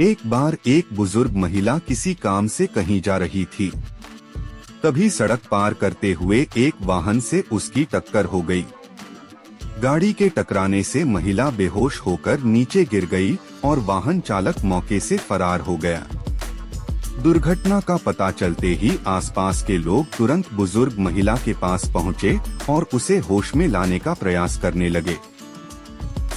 एक बार एक बुजुर्ग महिला किसी काम से कहीं जा रही थी। तभी सड़क पार करते हुए एक वाहन से उसकी टक्कर हो गई। गाड़ी के टकराने से महिला बेहोश होकर नीचे गिर गई और वाहन चालक मौके से फरार हो गया। दुर्घटना का पता चलते ही आसपास के लोग तुरंत बुजुर्ग महिला के पास पहुंचे और उसे होश में लाने का प्रयास करने लगे।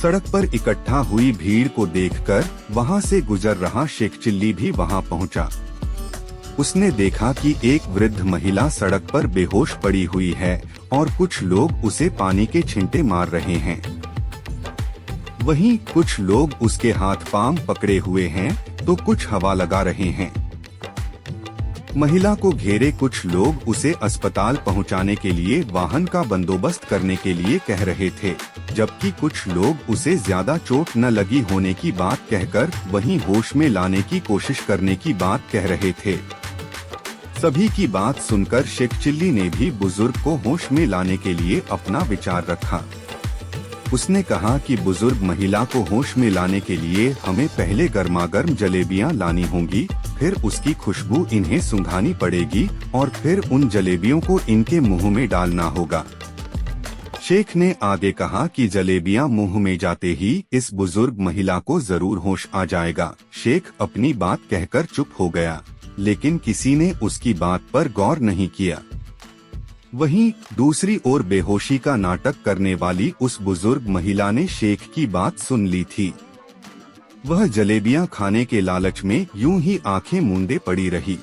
सड़क पर इकट्ठा हुई भीड़ को देखकर वहां से गुजर रहा शेख चिल्ली भी वहां पहुंचा। उसने देखा कि एक वृद्ध महिला सड़क पर बेहोश पड़ी हुई है और कुछ लोग उसे पानी के छींटे मार रहे हैं। वहीं कुछ लोग उसके हाथ पांव पकड़े हुए हैं तो कुछ हवा लगा रहे हैं। महिला को घेरे कुछ लोग उसे अस्पताल पहुंचाने के लिए वाहन का बंदोबस्त करने के लिए कह रहे थे, जबकि कुछ लोग उसे ज्यादा चोट न लगी होने की बात कहकर वहीं होश में लाने की कोशिश करने की बात कह रहे थे। सभी की बात सुनकर शेख चिल्ली ने भी बुजुर्ग को होश में लाने के लिए अपना विचार रखा। उसने कहा कि बुजुर्ग महिला को होश में लाने के लिए हमें पहले गर्मागर्म जलेबियां लानी होंगी, फिर उसकी खुशबू इन्हें सूंघानी पड़ेगी और फिर उन जलेबियों को इनके मुंह में डालना होगा। शेख ने आगे कहा कि जलेबियां मुंह में जाते ही इस बुजुर्ग महिला को जरूर होश आ जाएगा। शेख अपनी बात कहकर चुप हो गया, लेकिन किसी ने उसकी बात पर गौर नहीं किया। वहीं दूसरी ओर बेहोशी का नाटक करने वाली उस बुजुर्ग महिला ने शेख की बात सुन ली थी। वह जलेबियां खाने के लालच में यूं ही आंखें मूंदे पड़ी रही।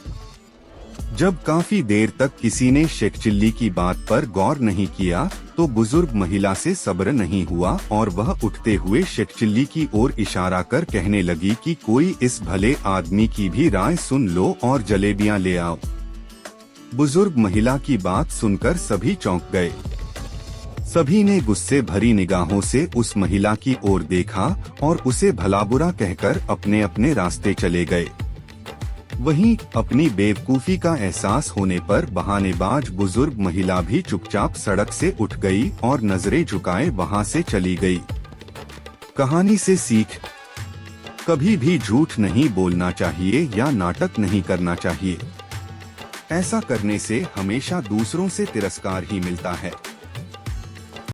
जब काफी देर तक किसी ने शेख चिल्ली की बात पर गौर नहीं किया तो बुजुर्ग महिला से सब्र नहीं हुआ और वह उठते हुए शेख चिल्ली की ओर इशारा कर कहने लगी कि कोई इस भले आदमी की भी राय सुन लो और जलेबियां ले आओ। बुजुर्ग महिला की बात सुनकर सभी चौंक गए। सभी ने गुस्से भरी निगाहों से उस महिला की ओर देखा और उसे भला बुरा कहकर अपने अपने रास्ते चले गए। वहीं अपनी बेवकूफी का एहसास होने पर बहानेबाज बुजुर्ग महिला भी चुपचाप सड़क से उठ गई और नजरें झुकाए वहां से चली गई। कहानी से सीख: कभी भी झूठ नहीं बोलना चाहिए या नाटक नहीं करना चाहिए। ऐसा करने से हमेशा दूसरों से तिरस्कार ही मिलता है।